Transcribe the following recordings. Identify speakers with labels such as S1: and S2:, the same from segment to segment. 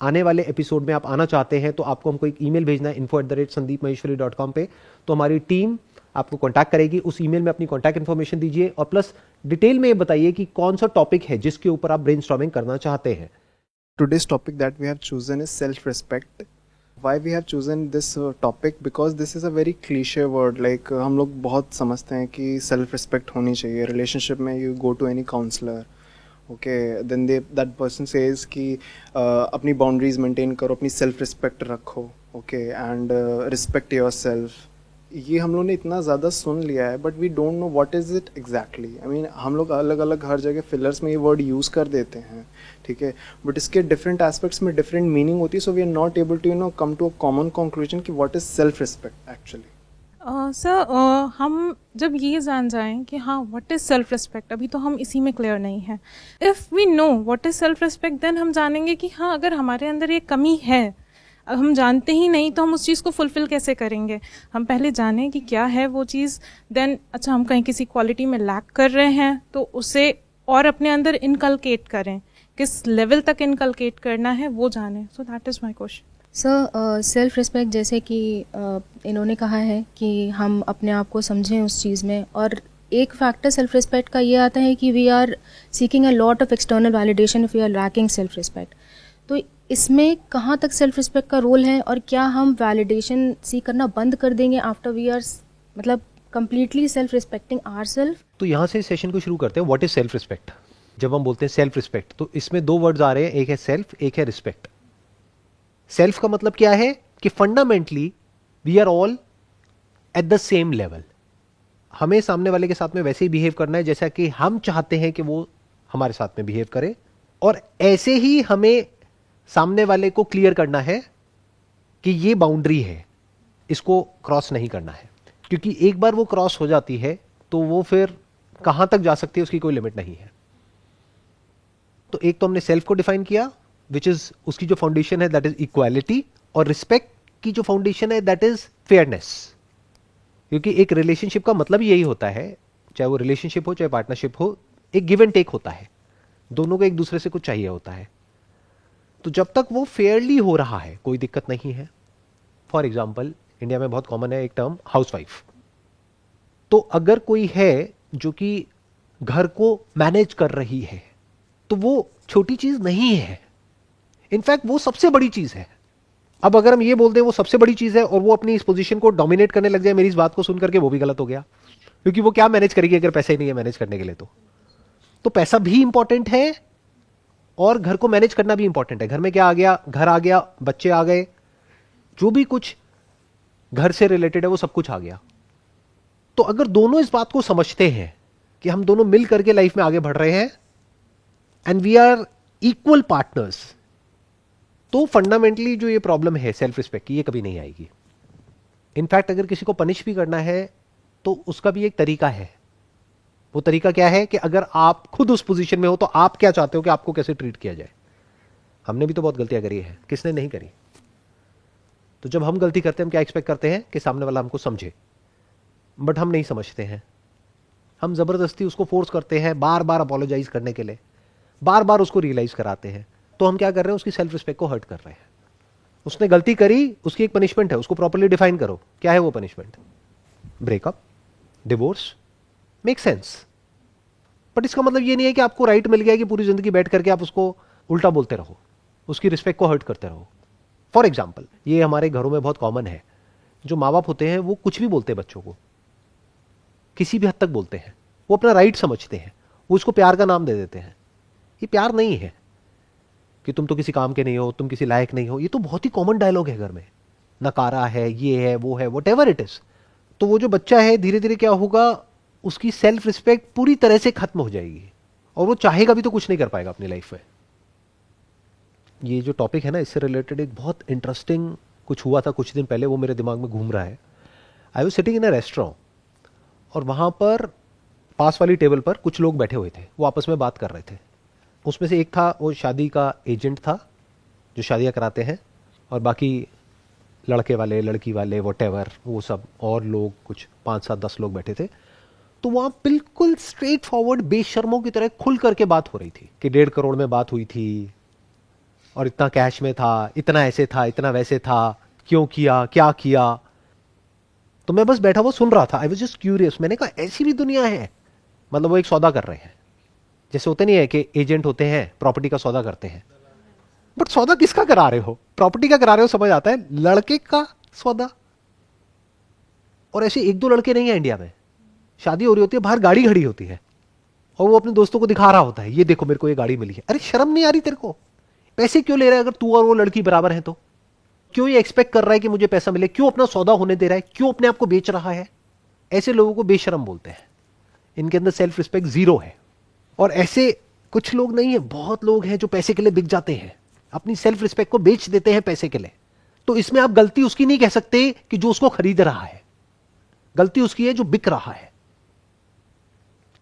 S1: आने वाले एपिसोड में आप आना चाहते हैं तो आपको हमको एक ईमेल भेजना है info@sandeepmaheshwari.com पे, तो हमारी टीम आपको कांटेक्ट करेगी। उस ईमेल में अपनी कांटेक्ट इन्फॉर्मेशन दीजिए और प्लस डिटेल में ये बताइए कि कौन सा टॉपिक है जिसके ऊपर आप ब्रेनस्टॉर्मिंग करना चाहते हैं।
S2: Today's topic that we have chosen is self-respect. Why we have chosen this topic? Because this is a very cliche word. Like हम लोग बहुत समझते हैं कि self respect होनी चाहिए relationship में. You go to any counselor, okay, then that person says कि अपनी boundaries maintain करो, अपनी self respect रखो, okay, and respect yourself. ये हम लोग ने इतना ज़्यादा सुन लिया है, but we don't know what is it exactly. I mean हम लोग अलग अलग हर जगह फिलर्स में ये वर्ड यूज़ कर देते हैं, ठीक है, बट इसके डिफरेंट एस्पेक्ट्स में डिफरेंट मीनिंग होती है। So we are not able to come to a common conclusion कि what is self respect actually.
S3: Sir हम जब ये जान जाएं कि हाँ व्हाट इज़ सेल्फ रिस्पेक्ट, अभी तो हम इसी में क्लियर नहीं है। If we know what is self respect then हम जानेंगे कि हाँ अगर हमारे अंदर ये कमी है, हम जानते ही नहीं तो हम उस चीज़ को फुलफ़िल कैसे करेंगे। हम पहले जानें कि क्या है वो चीज़, देन अच्छा हम कहीं किसी क्वालिटी में लैक कर रहे हैं तो उसे और अपने अंदर इनकलकेट करें, किस लेवल तक इनकलकेट करना है वो जानें। So that is my question.
S4: Sir self respect जैसे कि इन्होंने कहा है कि हम अपने आप को समझें उस चीज़ में, और एक फैक्टर सेल्फ रिस्पेक्ट का ये आता है कि we are seeking a lot of external validation if we are lacking self respect. तो इसमें कहाँ तक सेल्फ रिस्पेक्ट का रोल है, और क्या हम वैलिडेशन सीख करना बंद कर देंगे आफ्टर वी आर मतलब कंप्लीटली सेल्फ रिस्पेक्टिंग आवरसेल्फ?
S1: तो यहाँ से सेशन को शुरू करते हैं। What is self respect? जब हम बोलते हैं सेल्फ रिस्पेक्ट तो इसमें दो वर्ड्स आ रहे हैं, एक है सेल्फ, एक है रिस्पेक्ट। सेल्फ का मतलब क्या है कि fundamentally we are all at the same level. हमें सामने वाले के साथ में वैसे ही बिहेव करना है जैसा कि हम चाहते हैं कि वो हमारे साथ में बिहेव करे, और ऐसे ही हमें सामने वाले को क्लियर करना है कि ये बाउंड्री है, इसको क्रॉस नहीं करना है। क्योंकि एक बार वो क्रॉस हो जाती है तो वो फिर कहां तक जा सकती है उसकी कोई लिमिट नहीं है। तो एक तो हमने सेल्फ को डिफाइन किया, विच इज उसकी जो फाउंडेशन है दैट इज इक्वालिटी, और रिस्पेक्ट की जो फाउंडेशन है दैट इज फेयरनेस। क्योंकि एक रिलेशनशिप का मतलब यही होता है, चाहे वो रिलेशनशिप हो चाहे पार्टनरशिप हो, एक गिव एंड टेक होता है, दोनों को एक दूसरे से कुछ चाहिए होता है। तो जब तक वो फेयरली हो रहा है कोई दिक्कत नहीं है। फॉर एग्जाम्पल इंडिया में बहुत कॉमन है एक टर्म हाउसवाइफ। तो अगर कोई है जो कि घर को मैनेज कर रही है तो वो छोटी चीज नहीं है, इनफैक्ट वो सबसे बड़ी चीज है। अब अगर हम ये बोल दें वो सबसे बड़ी चीज है और वो अपनी इस पोजीशन को डोमिनेट करने लग जाए मेरी इस बात को सुनकर के, वो भी गलत हो गया। क्योंकि वो क्या मैनेज करेगी अगर पैसा ही नहीं है मैनेज करने के लिए? तो पैसा भी इंपॉर्टेंट है और घर को मैनेज करना भी इंपॉर्टेंट है। घर में क्या आ गया? घर आ गया, बच्चे आ गए, जो भी कुछ घर से रिलेटेड है वो सब कुछ आ गया। तो अगर दोनों इस बात को समझते हैं कि हम दोनों मिल करके लाइफ में आगे बढ़ रहे हैं and we are equal partners, तो फंडामेंटली जो ये प्रॉब्लम है सेल्फ रिस्पेक्ट की, ये कभी नहीं आएगी। इनफैक्ट अगर किसी को पनिश भी करना है तो उसका भी एक तरीका है। वो तरीका क्या है कि अगर आप खुद उस पोजीशन में हो तो आप क्या चाहते हो कि आपको कैसे ट्रीट किया जाए। हमने भी तो बहुत गलतियां करी है, किसने नहीं करी? तो जब हम गलती करते हैं हम क्या एक्सपेक्ट करते हैं कि सामने वाला हमको समझे, बट हम नहीं समझते हैं। हम जबरदस्ती उसको फोर्स करते हैं बार बार अपोलोजाइज करने के लिए, बार बार उसको रियलाइज कराते हैं। तो हम क्या कर रहे हैं? उसकी सेल्फ रिस्पेक्ट को हर्ट कर रहे हैं। उसने गलती करी, उसकी एक पनिशमेंट है, उसको प्रॉपर्ली डिफाइन करो। क्या है वो punishment? Breakup, divorce, make sense. But इसका मतलब ये नहीं है कि आपको राइट मिल गया कि पूरी जिंदगी बैठ करके आप उसको उल्टा बोलते रहो, उसकी रिस्पेक्ट को हर्ट करते रहो। फॉर एग्जाम्पल ये हमारे घरों में बहुत कॉमन है, जो माँ बाप होते हैं वो कुछ भी बोलते हैं बच्चों को, किसी भी हद तक बोलते हैं, वो अपना राइट समझते हैं, वो उसको प्यार का नाम दे देते हैं। ये प्यार नहीं है कि तुम तो किसी काम के नहीं हो, तुम किसी लायक नहीं हो। ये तो बहुत ही कॉमन डायलॉग है घर में, नकारा है, ये है, वो है, व्हाटएवर इट इज। तो वो जो बच्चा है धीरे धीरे क्या होगा, उसकी सेल्फ रिस्पेक्ट पूरी तरह से खत्म हो जाएगी और वो चाहेगा भी तो कुछ नहीं कर पाएगा अपनी लाइफ में। ये जो टॉपिक है ना, इससे रिलेटेड एक बहुत इंटरेस्टिंग कुछ हुआ था कुछ दिन पहले, वो मेरे दिमाग में घूम रहा है। I was sitting in a restaurant और वहां पर पास वाली टेबल पर कुछ लोग बैठे हुए थे, वो आपस में बात कर रहे थे। उसमें से एक था वो शादी का एजेंट था जो शादियां कराते हैं, और बाकी लड़के वाले, लड़की वाले, व्हाटएवर, वो सब और लोग कुछ 5-7-10 लोग बैठे थे। तो वहां बिल्कुल स्ट्रेट फॉरवर्ड बेशर्मों की तरह खुल करके बात हो रही थी कि 1.5 करोड़ में बात हुई थी, और इतना कैश में था, इतना ऐसे था, इतना वैसे था, क्यों किया, क्या किया। तो मैं बस बैठा हुआ सुन रहा था, आई वाज जस्ट क्यूरियस। मैंने कहा ऐसी भी दुनिया है। मतलब वो एक सौदा कर रहे हैं, जैसे होते नहीं है कि एजेंट होते हैं प्रॉपर्टी का सौदा करते हैं, बट सौदा किसका करा रहे हो? प्रॉपर्टी का करा रहे हो, समझ आता है, लड़के का सौदा। और ऐसे एक दो लड़के नहीं है इंडिया में, शादी हो रही होती है, बाहर गाड़ी खड़ी होती है और वो अपने दोस्तों को दिखा रहा होता है, ये देखो मेरे को ये गाड़ी मिली है। अरे शर्म नहीं आ रही तेरे को? पैसे क्यों ले रहा है अगर तू और वो लड़की बराबर है तो? क्यों ये एक्सपेक्ट कर रहा है कि मुझे पैसा मिले? क्यों अपना सौदा होने दे रहा है? क्यों अपने आप को बेच रहा है? ऐसे लोगों को बेशरम बोलते हैं, इनके अंदर सेल्फ रिस्पेक्ट जीरो है। और ऐसे कुछ लोग नहीं है, बहुत लोग हैं जो पैसे के लिए बिक जाते हैं, अपनी सेल्फ रिस्पेक्ट को बेच देते हैं पैसे के लिए। तो इसमें आप गलती उसकी नहीं कह सकते कि जो उसको खरीद रहा है, गलती उसकी है जो बिक रहा है।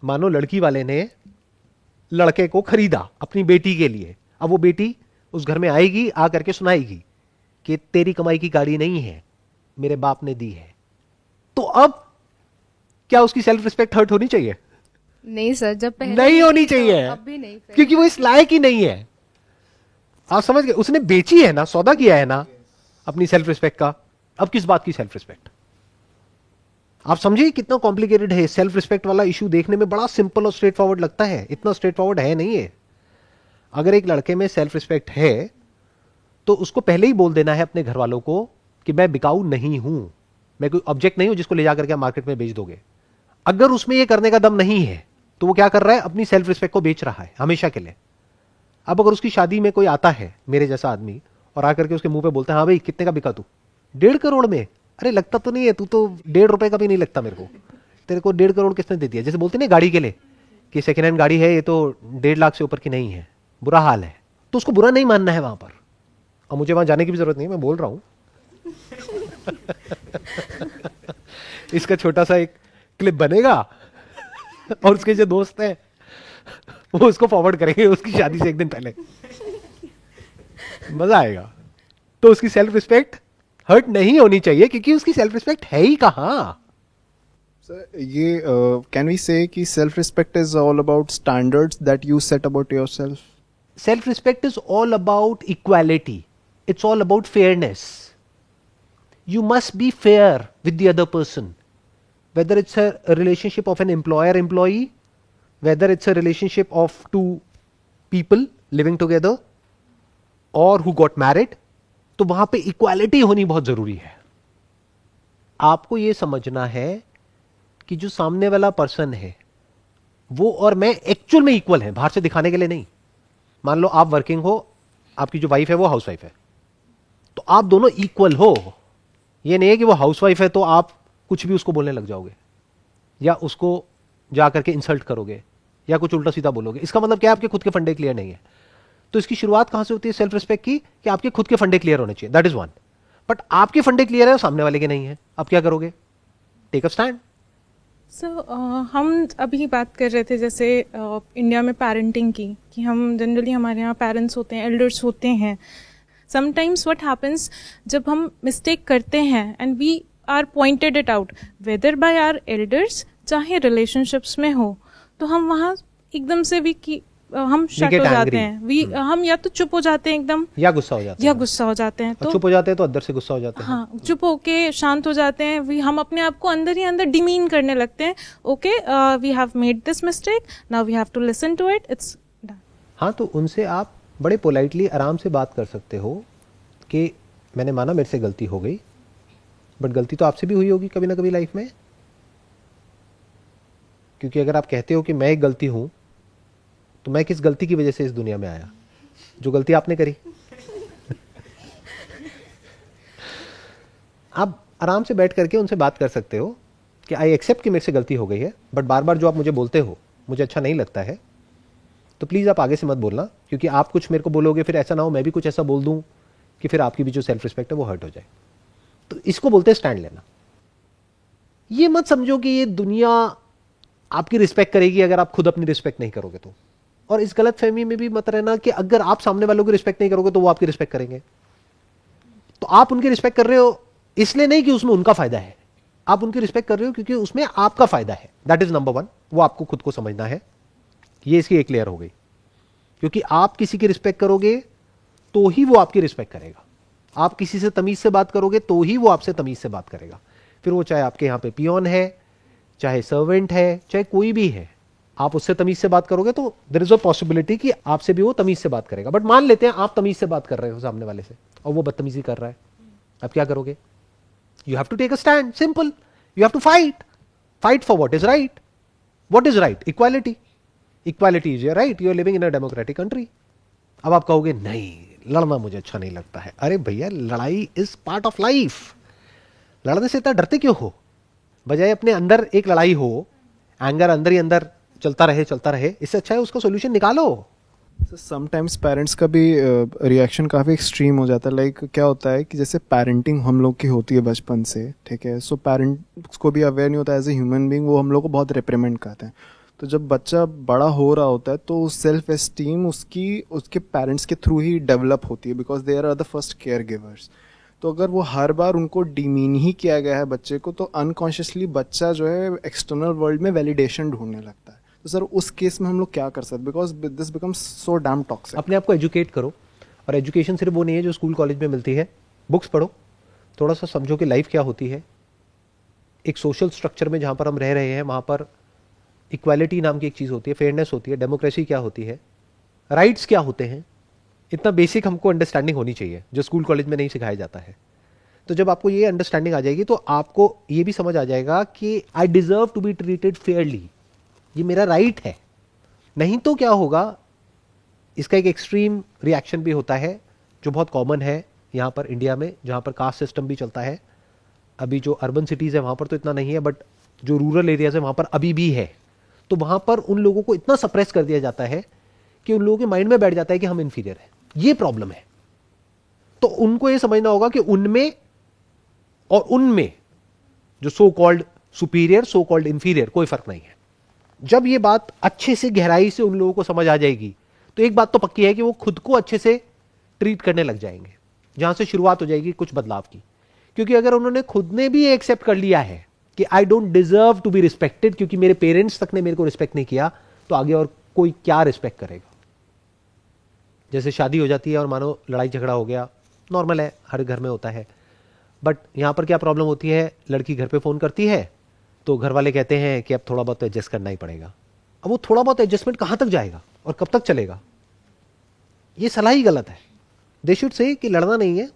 S1: मानो लड़की वाले ने लड़के को खरीदा अपनी बेटी के लिए, अब वो बेटी उस घर में आएगी, आ करके सुनाएगी कि तेरी कमाई की गाड़ी नहीं है, मेरे बाप ने दी है। तो अब क्या उसकी सेल्फ रिस्पेक्ट हर्ट होनी चाहिए?
S4: नहीं सर, जब पहले
S1: नहीं होनी
S4: तो
S1: चाहिए,
S4: अब भी नहीं फिर।
S1: क्योंकि वो इस लायक ही नहीं है। आप समझ गए? उसने बेची है ना, सौदा किया है ना अपनी सेल्फ रिस्पेक्ट का। अब किस बात की सेल्फ रिस्पेक्ट? आप समझिए कितना कॉम्प्लिकेटेड है। सेल्फ रिस्पेक्ट वाला इशू देखने में बड़ा सिंपल और स्ट्रेट फॉरवर्ड लगता है, इतना स्ट्रेट फॉरवर्ड है नहीं है। अगर एक लड़के में सेल्फ रिस्पेक्ट है तो उसको पहले ही बोल देना है अपने घर वालों को कि मैं बिकाऊ नहीं हूं, मैं कोई ऑब्जेक्ट नहीं हूं जिसको ले जाकर के आप मार्केट में बेच दोगे। अगर उसमें यह करने का दम नहीं है तो वो क्या कर रहा है? अपनी सेल्फ रिस्पेक्ट को बेच रहा है हमेशा के लिए। अब अगर उसकी शादी में कोई आता है मेरे जैसा आदमी और आकर के उसके मुंह पे बोलता है, हाँ भाई कितने का बिका तू? 1.5 करोड़ में। अरे लगता तो नहीं है, तू तो 1.5 रुपए का भी नहीं लगता मेरे को, तेरे को 1.5 करोड़ किसने दे दिया? जैसे बोलते ना गाड़ी के लिए कि सेकेंड हैंड गाड़ी है, ये तो 1.5 लाख से ऊपर की नहीं है, बुरा हाल है। तो उसको बुरा नहीं मानना है वहां पर, और मुझे वहां जाने की भी जरूरत नहीं है, मैं बोल रहा हूं। इसका छोटा सा एक क्लिप बनेगा और उसके जो दोस्त हैं वो उसको फॉरवर्ड करेंगे उसकी शादी से एक दिन पहले, मजा आएगा। तो उसकी सेल्फ रिस्पेक्ट हर्ट नहीं होनी चाहिए, क्योंकि उसकी सेल्फ रिस्पेक्ट है ही कहां।
S2: सर ये कैन वी से कि self respect is all about standards that you set about yourself?
S1: Self respect is all about equality. It's all about fairness. You must be fair with the other person. Whether it's a relationship of an employer-employee, whether it's a relationship of two people living together, or who got married, तो वहां पे equality होनी बहुत जरूरी है। आपको यह समझना है कि जो सामने वाला पर्सन है वो और मैं एक्चुअल में इक्वल है, बाहर से दिखाने के लिए नहीं। मान लो आप वर्किंग हो, आपकी जो वाइफ है वो हाउस वाइफ है, तो आप दोनों इक्वल हो। ये नहीं है कि वो हाउस वाइफ है तो आप कुछ भी उसको बोलने लग जाओगे या उसको जाकर के इंसल्ट करोगे या कुछ उल्टा सीधा बोलोगे। इसका मतलब क्या है? आपके खुद के फंडे क्लियर नहीं है। तो इसकी शुरुआत कहां से होती है सेल्फ रिस्पेक्ट की? कि आपके खुद के फंडे क्लियर होने चाहिए, दैट इज वन। बट आपके फंडे क्लियर है और सामने वाले के नहीं है, अब क्या करोगे? Take a stand.
S3: हम अभी बात कर रहे थे जैसे इंडिया में पेरेंटिंग की, कि हम जनरली हमारे यहाँ पेरेंट्स होते हैं, एल्डर्स होते हैं। समटाइम्स व्हाट हैपन्स, जब हम मिस्टेक करते हैं and we are pointed it out whether by our elders, चाहे रिलेशनशिप्स में हो, तो हम वहाँ एकदम से हम शट हो जाते हैं। हम या तो चुप हो जाते हैं एकदम,
S1: या गुस्सा हो जाते हैं,
S3: गुस्सा हो जाते हैं। तो
S1: चुप हो जाते हैं तो अंदर से गुस्सा हो जाते हैं।
S3: हाँ, चुप होके शांत हो जाते हैं। हम अपने आप को अंदर ही अंदर डिमीन करने लगते हैं। Okay, we have made this mistake, now we have to listen to it, it's done.
S1: हाँ, तो उनसे आप बड़े पोलाइटली आराम से बात कर सकते हो कि मैंने माना मेरे से गलती हो गई, बट गलती तो आपसे भी हुई होगी कभी ना कभी लाइफ में। क्योंकि अगर आप कहते हो कि मैं एक गलती हूं, तो मैं किस गलती की वजह से इस दुनिया में आया? जो गलती आपने करी। आप आराम से बैठ करके उनसे बात कर सकते हो कि आई एक्सेप्ट कि मेरे से गलती हो गई है, बट बार बार जो आप मुझे बोलते हो मुझे अच्छा नहीं लगता है, तो प्लीज़ आप आगे से मत बोलना, क्योंकि आप कुछ मेरे को बोलोगे फिर ऐसा ना हो मैं भी कुछ ऐसा बोल दूं कि फिर आपकी भी जो सेल्फ रिस्पेक्ट है वो हर्ट हो जाए। तो इसको बोलते हैं स्टैंड लेना। ये मत समझो कि ये दुनिया आपकी रिस्पेक्ट करेगी अगर आप खुद अपनी रिस्पेक्ट नहीं करोगे तो। और इस गलत फहमी में भी मत रहना कि अगर आप सामने वालों की रिस्पेक्ट नहीं करोगे तो वो आपकी रिस्पेक्ट करेंगे। तो आप उनकी रिस्पेक्ट कर रहे हो इसलिए नहीं कि उसमें उनका फायदा है, आप उनकी रिस्पेक्ट कर रहे हो क्योंकि उसमें आपका फायदा है। दैट इज नंबर वन, वो आपको खुद को समझना है। ये इसकी एक क्लियर हो गई। क्योंकि आप किसी की रिस्पेक्ट करोगे तो ही वो आपकी रिस्पेक्ट करेगा। आप किसी से तमीज से बात करोगे तो ही वो आपसे तमीज से बात करेगा। फिर वो चाहे आपके यहां पे पियोन है, चाहे सर्वेंट है, चाहे कोई भी है, आप उससे तमीज से बात करोगे तो देयर इज अ पॉसिबिलिटी कि आपसे भी वो तमीज से बात करेगा। बट मान लेते हैं आप तमीज से बात कर रहे हो सामने वाले से और वो बदतमीजी कर रहा है, अब क्या करोगे? You have to take a stand, simple. You have to fight for what is right. What is right? Equality. Equality is your right, you are living in a democratic country. अब आप कहोगे नहीं, लड़ना मुझे अच्छा नहीं लगता है। अरे भैया, लड़ाई इज पार्ट ऑफ लाइफ। लड़ने से इतना डरते क्यों हो? बजाय अपने अंदर एक लड़ाई हो, एंगर अंदर ही अंदर चलता रहे, इससे अच्छा है उसका सोल्यूशन निकालो।
S2: समटाइम्स पेरेंट्स का भी रिएक्शन काफ़ी एक्सट्रीम हो जाता है। लाइक क्या होता है कि जैसे पेरेंटिंग हम लोग की होती है बचपन से, ठीक है, सो पेरेंट्स को भी अवेयर नहीं होता एज ए ह्यूमन बीइंग, वो हम लोग को बहुत रिप्रीमेंड करते हैं। तो जब बच्चा बड़ा हो रहा होता है तो सेल्फ एस्टीम उसके पेरेंट्स के थ्रू ही डेवलप होती है, because they are the first care givers. तो अगर वो हर बार उनको डिमीन ही किया गया है बच्चे को, तो अनकॉन्शियसली बच्चा जो है एक्सटर्नल वर्ल्ड में वैलिडेशन ढूंढने लगता है। तो सर उस केस में हम लोग क्या कर सकते हैं, because this becomes so damn toxic.
S1: अपने आप को एजुकेट करो, और एजुकेशन सिर्फ वो नहीं है जो स्कूल कॉलेज में मिलती है। बुक्स पढ़ो, थोड़ा सा समझो कि लाइफ क्या होती है। एक सोशल स्ट्रक्चर में जहाँ पर हम रह रहे हैं वहाँ पर इक्वालिटी नाम की एक चीज़ होती है, फेयरनेस होती है, डेमोक्रेसी क्या होती है, राइट्स क्या होते हैं, इतना बेसिक हमको अंडरस्टैंडिंग होनी चाहिए जो स्कूल कॉलेज में नहीं सिखाया जाता है। तो जब आपको ये अंडरस्टैंडिंग आ जाएगी तो आपको ये भी समझ आ जाएगा कि I deserve to be treated fairly, ये मेरा राइट है। नहीं तो क्या होगा, इसका एक एक्सट्रीम रिएक्शन भी होता है जो बहुत कॉमन है यहाँ पर इंडिया में, जहाँ पर कास्ट सिस्टम भी चलता है। अभी जो अर्बन सिटीज़ है वहाँ पर तो इतना नहीं है, बट जो रूरल एरियाज है वहाँ पर अभी भी है। तो वहाँ पर उन लोगों को इतना सप्रेस कर दिया जाता है कि उन लोगों के माइंड में बैठ जाता है कि हम इन्फीरियर हैं। ये प्रॉब्लम है। तो उनको ये समझना होगा कि उनमें और उनमें जो so called superior, so called inferior, कोई फर्क नहीं है। जब ये बात अच्छे से गहराई से उन लोगों को समझ आ जाएगी तो एक बात तो पक्की है कि वो खुद को अच्छे से ट्रीट करने लग जाएंगे, जहां से शुरुआत हो जाएगी कुछ बदलाव की। क्योंकि अगर उन्होंने खुद ने भी एक्सेप्ट कर लिया है कि I don't deserve to be respected क्योंकि मेरे पेरेंट्स तक ने मेरे को रिस्पेक्ट नहीं किया, तो आगे और कोई क्या रिस्पेक्ट करेगा। जैसे शादी हो जाती है और मानो लड़ाई झगड़ा हो गया, नॉर्मल है, हर घर में होता है। बट यहां पर क्या प्रॉब्लम होती है, लड़की घर पे फोन करती है तो घर वाले कहते हैं कि अब थोड़ा बहुत तो एडजस्ट करना ही पड़ेगा। अब वो थोड़ा बहुत एडजस्टमेंट कहां तक जाएगा और कब तक चलेगा? ये सलाह ही गलत है। दे शुड से कि लड़ना नहीं है,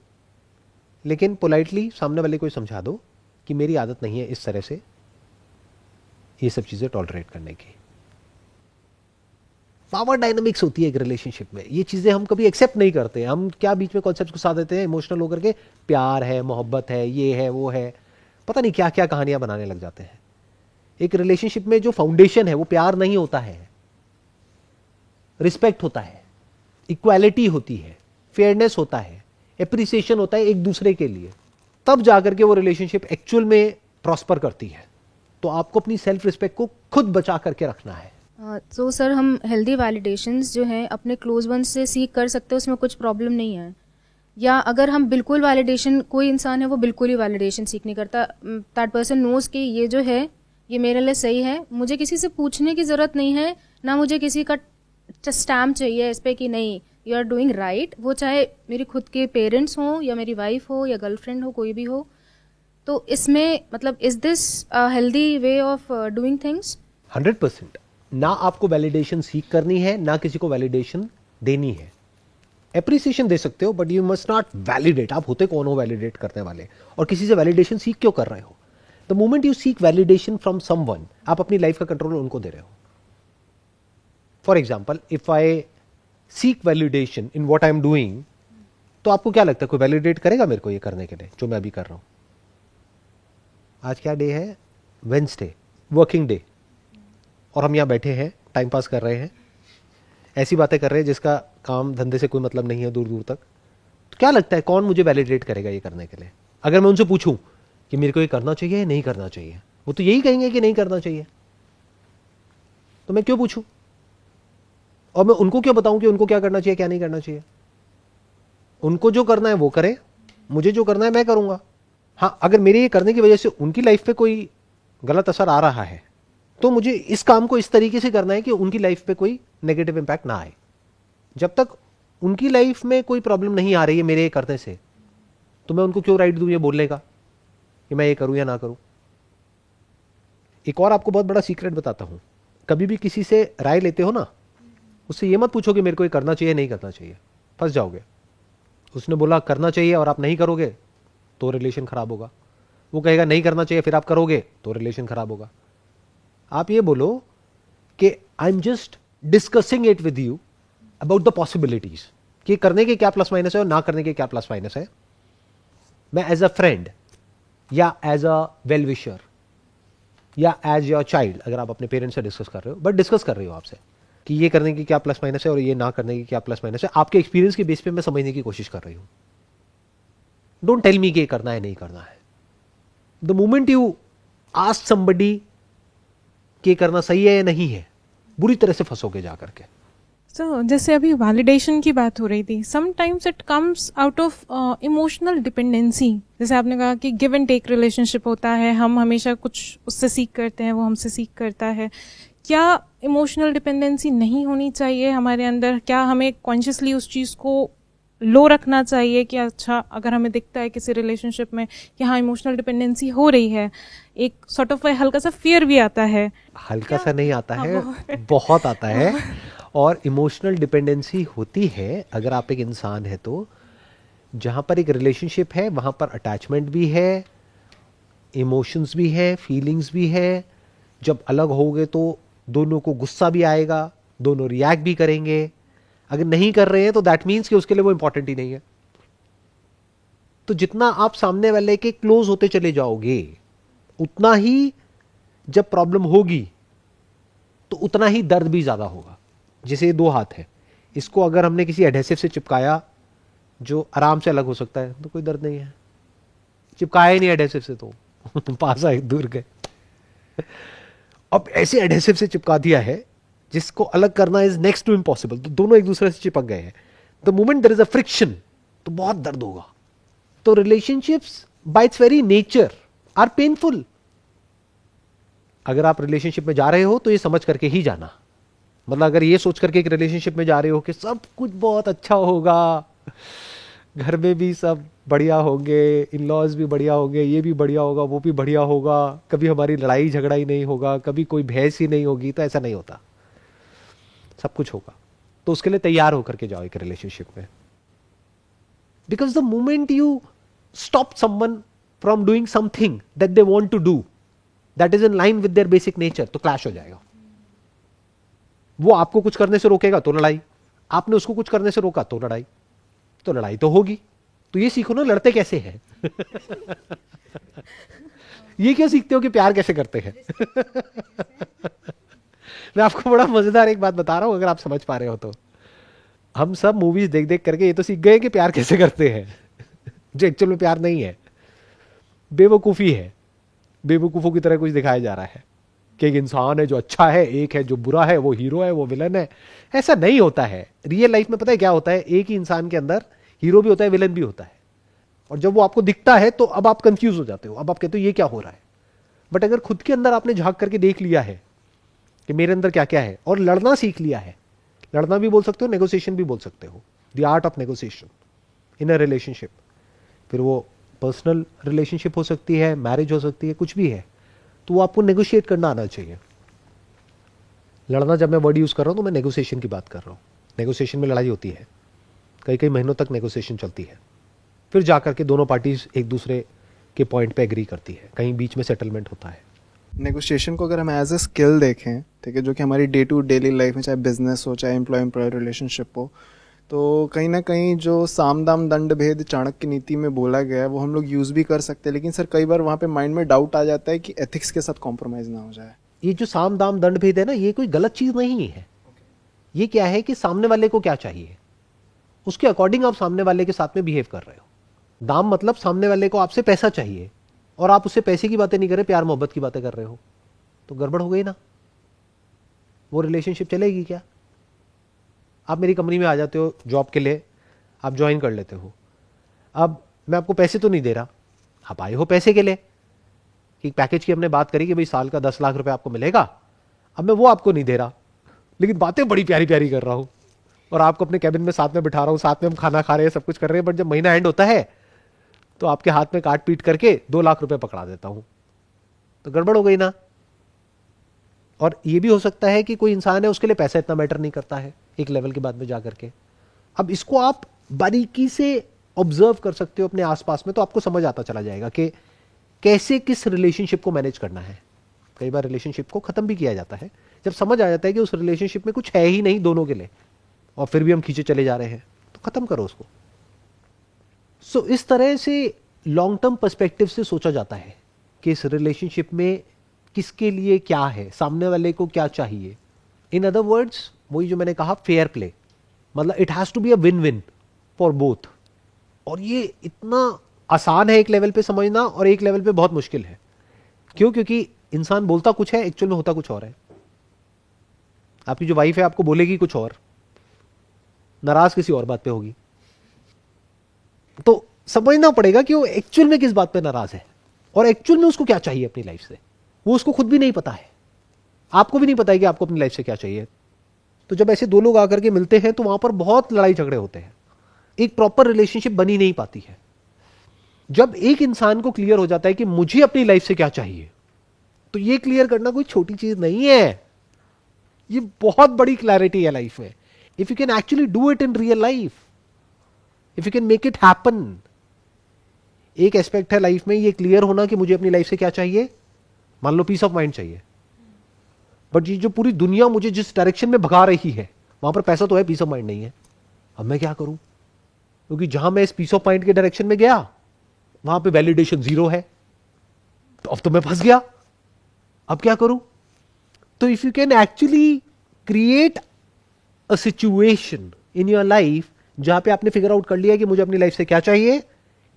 S1: लेकिन पोलाइटली सामने वाले को समझा दो कि मेरी आदत नहीं है इस तरह से ये सब चीजें टॉलरेट करने की। पावर डायनामिक्स होती है एक रिलेशनशिप में, ये चीजें हम कभी एक्सेप्ट नहीं करते। हम क्या बीच में कॉन्सेप्ट घुसा देते हैं इमोशनल होकर के, प्यार है, मोहब्बत है, ये है, वो है, पता नहीं क्या क्या कहानियां बनाने लग जाते हैं। एक रिलेशनशिप में जो फाउंडेशन है वो प्यार नहीं होता है, रिस्पेक्ट होता है, इक्वालिटी होती है, फेयरनेस होता है, एप्रिसिएशन होता है एक दूसरे के लिए। तब जाकर के वो रिलेशनशिप एक्चुअल में प्रॉस्पर करती है। तो आपको अपनी सेल्फ रिस्पेक्ट को खुद बचा करके रखना है।
S4: तो सर हम हेल्दी वैलिडेशंस जो हैं अपने क्लोज वंस से सीख कर सकते हैं, उसमें कुछ प्रॉब्लम नहीं है। या अगर हम बिल्कुल वैलिडेशन, कोई इंसान है वो बिल्कुल ही वैलिडेशन सीख नहीं करता, दैट पर्सन नोज कि ये जो है ये मेरे लिए सही है, मुझे किसी से पूछने की ज़रूरत नहीं है, ना मुझे किसी का स्टैम्प चाहिए इस पर कि नहीं यू आर डूइंग राइट। वो चाहे मेरी खुद के पेरेंट्स हों या मेरी वाइफ हो या गर्लफ्रेंड हो, कोई भी हो। तो इसमें मतलब is this healthy way of doing things?
S1: 100%। ना आपको वैलिडेशन सीख करनी है, ना किसी को वैलिडेशन देनी है। एप्रिसिएशन दे सकते हो but you must not validate. आप होते कौन हो वैलिडेट करने वाले, और किसी से वैलिडेशन सीख क्यों कर रहे हो? The moment you seek validation from someone, आप अपनी लाइफ का कंट्रोल उनको दे रहे हो। For example, if I seek validation in what I am doing, तो आपको क्या लगता है कोई वैलिडेट करेगा मेरे को ये करने के लिए जो मैं अभी कर रहा हूं? आज क्या डे है? वेडनेसडे, वर्किंग डे, और हम यहां बैठे हैं, टाइम पास कर रहे हैं, ऐसी बातें कर रहे हैं जिसका काम धंधे से कोई मतलब नहीं है दूर दूर तक। तो क्या लगता है कौन मुझे वैलिडेट करेगा ये करने के लिए? अगर मैं उनसे पूछूं कि मेरे को ये करना चाहिए या नहीं करना चाहिए, वो तो यही कहेंगे कि नहीं करना चाहिए। तो मैं क्यों पूछूं? और मैं उनको क्यों बताऊं कि उनको क्या करना चाहिए क्या नहीं करना चाहिए? उनको जो करना है वो करें, मुझे जो करना है मैं करूंगा। हाँ, अगर मेरे ये करने की वजह से उनकी लाइफ पे कोई गलत असर आ रहा है तो मुझे इस काम को इस तरीके से करना है कि उनकी लाइफ पे कोई नेगेटिव इंपैक्ट ना आए। जब तक उनकी लाइफ में कोई प्रॉब्लम नहीं आ रही है मेरे ये करने से, तो मैं उनको क्यों राइट दूं ये बोलने का कि मैं ये करूं या ना करूं। एक और आपको बहुत बड़ा सीक्रेट बताता हूं, कभी भी किसी से राय लेते हो ना, उससे ये मत पूछो कि मेरे को ये करना चाहिए नहीं करना चाहिए, फंस जाओगे। उसने बोला करना चाहिए और आप नहीं करोगे तो रिलेशन खराब होगा, वो कहेगा नहीं करना चाहिए फिर आप करोगे तो रिलेशन खराब होगा। आप ये बोलो कि I am just discussing it with you about the possibilities, कि करने के क्या प्लस माइनस है और ना करने के क्या प्लस माइनस है। मैं एज अ फ्रेंड या एज अ वेल विशर या एज योर चाइल्ड, अगर आप अपने पेरेंट्स से डिस्कस कर रहे हो, बट डिस्कस कर रहे हो आपसे कि ये करने की क्या प्लस माइनस है और ये ना करने की क्या प्लस माइनस है, आपके एक्सपीरियंस के बेस पे मैं समझने की कोशिश कर रही हूं। डोंट टेल मी कि ये करना है नहीं करना है। The moment you ask somebody कि करना सही है या नहीं है, बुरी तरह से फंसोगे जा करके।
S3: तो जैसे अभी वैलिडेशन की बात हो रही थी, sometimes it comes out of emotional dependency. जैसे आपने कहा कि गिव एंड टेक रिलेशनशिप होता है, हम हमेशा कुछ उससे सीख करते हैं, वो हमसे सीख करता है। क्या इमोशनल डिपेंडेंसी नहीं होनी चाहिए हमारे अंदर? क्या हमें कॉन्शियसली उस चीज़ को लो रखना चाहिए कि अच्छा अगर हमें दिखता है किसी रिलेशनशिप में कि हाँ इमोशनल डिपेंडेंसी हो रही है, एक सॉर्ट ऑफ हल्का सा फियर भी आता है।
S1: हल्का सा नहीं आता है, बहुत आता है। और इमोशनल डिपेंडेंसी होती है अगर आप एक इंसान है तो, जहां पर एक रिलेशनशिप है वहां पर अटैचमेंट भी है, इमोशंस भी है, फीलिंग्स भी है। जब अलग होगे तो दोनों को गुस्सा भी आएगा, दोनों रिएक्ट भी करेंगे। अगर नहीं कर रहे हैं तो दैट मीन्स कि उसके लिए वो इंपॉर्टेंट ही नहीं है। तो जितना आप सामने वाले के क्लोज होते चले जाओगे, उतना ही जब प्रॉब्लम होगी तो उतना ही दर्द भी ज्यादा होगा। जैसे ये दो हाथ है, इसको अगर हमने किसी एडहेसिव से चिपकाया जो आराम से अलग हो सकता है तो कोई दर्द नहीं है। चिपकाया ही नहीं एडहेसिव से तो पास आए दूर गए। अब ऐसे एडहेसिव से चिपका दिया है जिसको अलग करना इज नेक्स्ट टू इम्पॉसिबल, तो दोनों एक दूसरे से चिपक गए हैं। The moment there is a friction तो बहुत दर्द होगा। तो relationships by its very nature are painful. अगर आप रिलेशनशिप में जा रहे हो तो ये समझ करके ही जाना। मतलब अगर ये सोच करके एक रिलेशनशिप में जा रहे हो कि सब कुछ बहुत अच्छा होगा, घर में भी सब बढ़िया होंगे, इन लॉज भी बढ़िया होंगे, ये भी बढ़िया होगा, वो भी बढ़िया होगा, कभी हमारी लड़ाई झगड़ा ही नहीं होगा, कभी कोई बहस ही नहीं होगी, तो ऐसा नहीं होता। सब कुछ होगा। तो उसके लिए तैयार होकर के जाओ एक रिलेशनशिप में। Because the moment you stop someone from doing something that they want to do that is in line with their basic nature, तो क्लैश हो जाएगा। वो आपको कुछ करने से रोकेगा तो लड़ाई, आपने उसको कुछ करने से रोका तो लड़ाई, तो लड़ाई तो होगी। तो ये सीखो ना लड़ते कैसे हैं। ये क्या सीखते हो कि प्यार कैसे करते हैं। मैं आपको बड़ा मजेदार एक बात बता रहा हूं, अगर आप समझ पा रहे हो तो। हम सब मूवीज देख देख करके ये तो सीख गए कि प्यार कैसे करते हैं, जो एक्चुअल में प्यार नहीं है, बेवकूफी है। बेवकूफों की तरह कुछ दिखाया जा रहा है कि एक इंसान है जो अच्छा है, एक है जो बुरा है, वो हीरो है, वो विलन है। ऐसा नहीं होता है। रियल लाइफ में पता है क्या होता है, एक ही इंसान के अंदर हीरो भी होता है, विलन भी होता है। और जब वो आपको दिखता है तो अब आप कंफ्यूज हो जाते हो, अब आप कहते हो ये क्या हो रहा है। बट अगर खुद के अंदर आपने झांक करके देख लिया है कि मेरे अंदर क्या क्या है, और लड़ना सीख लिया है, लड़ना भी बोल सकते हो, नेगोशिएशन भी बोल सकते हो, the art of negotiation in a relationship. फिर वो पर्सनल रिलेशनशिप हो सकती है, मैरिज हो सकती है, कुछ भी है, तो वो आपको नेगोशिएट करना आना चाहिए। लड़ना जब मैं वर्ड यूज कर रहा हूं तो मैं नेगोशिएशन की बात कर रहा हूं। नेगोशिएशन में लड़ाई होती है, कई कई महीनों तक नेगोशिएशन चलती है, फिर जाकर के दोनों पार्टीज एक दूसरे के पॉइंट पे एग्री करती है, कहीं बीच में सेटलमेंट होता है।
S2: नेगोशिएशन को अगर हम एज ए स्किल देखें, ठीक है, जो कि हमारी डे टू डेली लाइफ में, चाहे बिजनेस हो, चाहे एम्प्लॉय एम्प्लॉय रिलेशनशिप हो, तो कहीं ना कहीं जो साम दाम दंड भेद चाणक्य नीति में बोला गया है वो हम लोग यूज़ भी कर सकते हैं। लेकिन सर कई बार वहाँ पे माइंड में डाउट आ जाता है कि एथिक्स के साथ कॉम्प्रोमाइज़ ना हो जाए।
S1: ये जो साम दाम दंड भेद है ना, ये कोई गलत चीज नहीं है। ये क्या है कि सामने वाले को क्या चाहिए, उसके अकॉर्डिंग आप सामने वाले के साथ में बिहेव कर रहे हो। दाम मतलब सामने वाले को आपसे पैसा चाहिए और आप उससे पैसे की बातें नहीं कर रहे, प्यार मोहब्बत की बातें कर रहे हो, तो गड़बड़ हो गई ना। वो रिलेशनशिप चलेगी क्या। आप मेरी कंपनी में आ जाते हो जॉब के लिए, आप ज्वाइन कर लेते हो। अब मैं आपको पैसे तो नहीं दे रहा, आप आए हो पैसे के लिए कि पैकेज की हमने बात करी कि भाई साल का 10 लाख रुपए आपको मिलेगा। अब मैं वो आपको नहीं दे रहा, लेकिन बातें बड़ी प्यारी प्यारी कर रहा हूं। और आपको अपने कैबिन में साथ में बिठा रहा हूं, साथ में हम खाना खा रहे हैं, सब कुछ कर रहे हैं, बट जब महीना एंड होता है तो आपके हाथ में काट पीट करके 2 लाख रुपए पकड़ा देता हूं, तो गड़बड़ हो गई ना। और ये भी हो सकता है कि कोई इंसान है, उसके लिए पैसा इतना मैटर नहीं करता है एक लेवल के बाद में जाकर के। अब इसको आप बारीकी से ऑब्जर्व कर सकते हो अपने आसपास में, तो आपको समझ आता चला जाएगा कि कैसे किस रिलेशनशिप को मैनेज करना है। कई बार रिलेशनशिप को खत्म भी किया जाता है जब समझ आ जाता है कि उस रिलेशनशिप में कुछ है ही नहीं दोनों के लिए, और फिर भी हम खींचे चले जा रहे हैं, तो खत्म करो उसको। सो इस तरह से लॉन्ग टर्म पर्सपेक्टिव से सोचा जाता है कि इस रिलेशनशिप में किसके लिए क्या है, सामने वाले को क्या चाहिए। इन अदर वर्ड्स, वही जो मैंने कहा, फेयर प्ले, मतलब it has to be a win win for both. और ये इतना आसान है एक लेवल पे समझना, और एक लेवल पे बहुत मुश्किल है। क्यों? क्योंकि इंसान बोलता कुछ है, एक्चुअल में होता कुछ और है। आपकी जो वाइफ है आपको बोलेगी कुछ और, नाराज किसी और बात पे होगी। तो समझना पड़ेगा कि वो एक्चुअल में किस बात पे नाराज है, और एक्चुअल में उसको क्या चाहिए अपनी लाइफ से। वो उसको खुद भी नहीं पता है, आपको भी नहीं पता है कि आपको अपनी लाइफ से क्या चाहिए। तो जब ऐसे दो लोग आकर के मिलते हैं तो वहां पर बहुत लड़ाई झगड़े होते हैं, एक प्रॉपर रिलेशनशिप बनी नहीं पाती है। जब एक इंसान को क्लियर हो जाता है कि मुझे अपनी लाइफ से क्या चाहिए, तो ये क्लियर करना कोई छोटी चीज नहीं है, ये बहुत बड़ी क्लैरिटी है लाइफ में। If you can actually do it in real life, if you can make it happen. एक एस्पेक्ट है लाइफ में ये क्लियर होना कि मुझे अपनी लाइफ से क्या चाहिए। मान लो पीस ऑफ माइंड चाहिए, बट ये जो पूरी दुनिया मुझे जिस डायरेक्शन में भगा रही है वहां पर पैसा तो है, पीस ऑफ माइंड नहीं है। अब मैं क्या करूं? क्योंकि जहां मैं इस पीस ऑफ माइंड के डायरेक्शन में गया वहां पे वैलिडेशन 0 है, तो अब तो मैं फंस गया। अब क्या करूं? तो if you can actually create a situation in your life जहां पे आपने फिगर आउट कर लिया कि मुझे अपनी लाइफ से क्या चाहिए,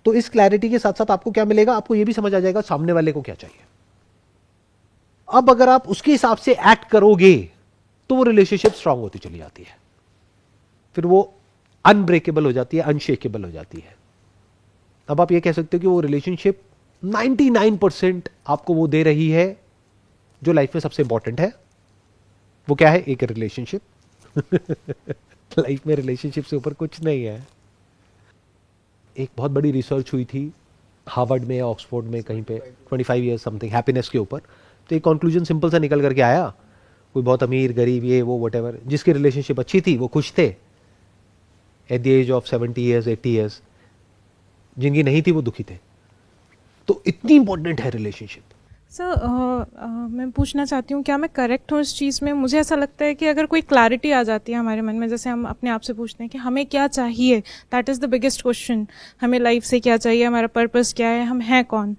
S1: तो इस क्लैरिटी के साथ साथ आपको क्या मिलेगा, आपको यह भी समझ आ जाएगा सामने वाले को क्या चाहिए। अब अगर आप उसके हिसाब से एक्ट करोगे तो वो रिलेशनशिप स्ट्रांग होती चली जाती है, फिर वो अनब्रेकेबल हो जाती है, अनशेकेबल हो जाती है। अब आप ये कह सकते हो कि वो रिलेशनशिप 99% आपको वो दे रही है जो लाइफ में सबसे इंपॉर्टेंट है। वो क्या है? एक रिलेशनशिप। लाइफ में रिलेशनशिप से ऊपर कुछ नहीं है। एक बहुत बड़ी रिसर्च हुई थी हार्वर्ड में या ऑक्सफोर्ड में कहीं पे, 25 ईयर्स समथिंग, हैप्पीनेस के ऊपर। तो एक कंक्लूजन सिंपल सा निकल करके आया, कोई बहुत अमीर गरीब ये वो व्हाटएवर, जिसकी रिलेशनशिप अच्छी थी वो खुश थे at the age of 70 years 80 years, जिनकी नहीं थी वो दुखी थे। तो इतनी इंपॉर्टेंट है रिलेशनशिप।
S3: सर मैं पूछना चाहती हूँ, क्या मैं करेक्ट हूँ इस चीज़ में? मुझे ऐसा लगता है कि अगर कोई क्लैरिटी आ जाती है हमारे मन में, जैसे हम अपने आप से पूछते हैं कि हमें क्या चाहिए, that is the biggest question. हमें लाइफ से क्या चाहिए, हमारा पर्पस क्या है, हम हैं कौन।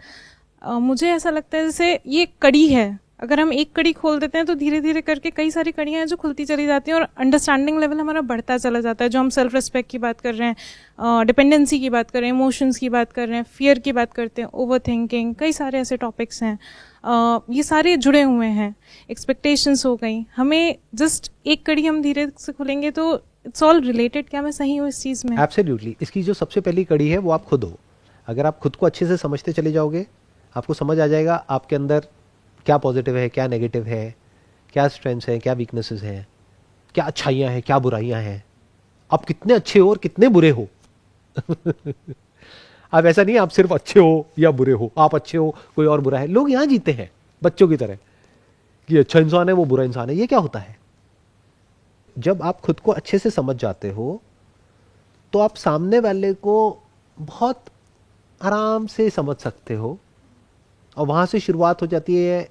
S3: मुझे ऐसा लगता है जैसे ये कड़ी है, अगर हम एक कड़ी खोल देते हैं तो धीरे धीरे करके कई सारी कड़ियाँ हैं जो खुलती चली जाती हैं, और अंडरस्टैंडिंग लेवल हमारा बढ़ता चला जाता है। जो हम सेल्फ रिस्पेक्ट की बात कर रहे हैं, डिपेंडेंसी की बात कर रहे हैं, इमोशंस की बात कर रहे हैं, फियर की बात करते हैं, ओवर थिंकिंग, कई सारे ऐसे टॉपिक्स हैं, ये सारे जुड़े हुए हैं। एक्सपेक्टेशंस हो गई, हमें जस्ट एक कड़ी हम धीरे से खुलेंगे तो इट्स ऑल रिलेटेड। क्या मैं सही हूँ इस चीज़ में?
S1: एब्सोल्युटली। इसकी जो सबसे पहली कड़ी है वो आप खुद हो। अगर आप खुद को अच्छे से समझते चले जाओगे, आपको समझ आ जाएगा आपके अंदर क्या पॉजिटिव है, क्या नेगेटिव है, क्या स्ट्रेंथ्स हैं, क्या वीकनेसेस हैं, क्या अच्छाइयाँ हैं, क्या बुराइयाँ हैं, आप कितने अच्छे हो और कितने बुरे हो। अब ऐसा नहीं आप सिर्फ अच्छे हो या बुरे हो, आप अच्छे हो कोई और बुरा है। लोग यहाँ जीते हैं बच्चों की तरह कि अच्छा इंसान है वो बुरा इंसान है। ये क्या होता है? जब आप खुद को अच्छे से समझ जाते हो तो आप सामने वाले को बहुत आराम से समझ सकते हो, और वहां से शुरुआत हो जाती है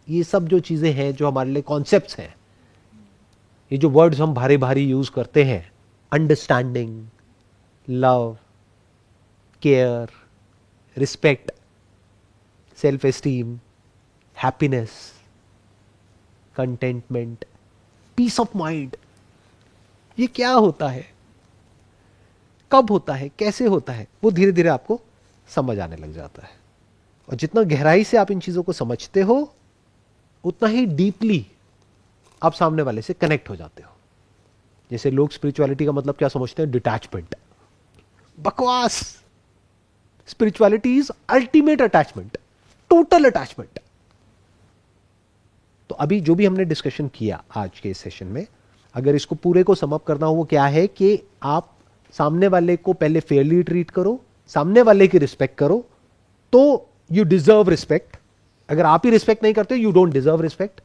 S1: ये सब जो चीजें हैं जो हमारे लिए कॉन्सेप्ट्स हैं, ये जो वर्ड्स हम भारी भारी यूज करते हैं, understanding, love, care, respect, self esteem, happiness, contentment, peace of mind, ये क्या होता है, कब होता है, कैसे होता है, वो धीरे धीरे आपको समझ आने लग जाता है। और जितना गहराई से आप इन चीजों को समझते हो उतना ही डीपली आप सामने वाले से कनेक्ट हो जाते हो। जैसे लोग स्पिरिचुअलिटी का मतलब क्या समझते हैं? डिटैचमेंट। बकवास। Spirituality is ultimate attachment, total attachment. तो अभी जो भी हमने डिस्कशन किया आज के इस सेशन में, अगर इसको पूरे को सम अप करना हो वो क्या है कि आप सामने वाले को पहले फेयरली ट्रीट करो, सामने वाले की रिस्पेक्ट करो, तो यू डिजर्व रिस्पेक्ट. अगर आप ही रिस्पेक्ट नहीं करते यू डोंट डिजर्व रिस्पेक्ट.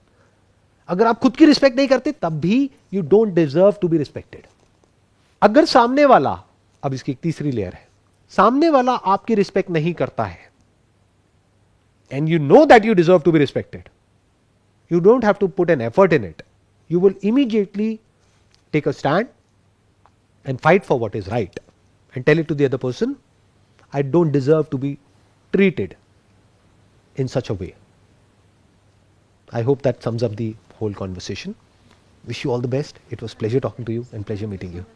S1: अगर आप खुद की रिस्पेक्ट नहीं करते तब भी you don't deserve to be respected. अगर सामने वाला, अब इसकी एक तीसरी लेयर है, सामने वाला आपकी रिस्पेक्ट नहीं करता है and you know that you deserve to be respected, you don't have to put an effort in it. You will immediately take a stand and fight for what is right and tell it to the other person, I don't deserve to be treated in such a way. I hope that sums up the whole conversation. Wish you all the best. It was pleasure talking to you and pleasure meeting you.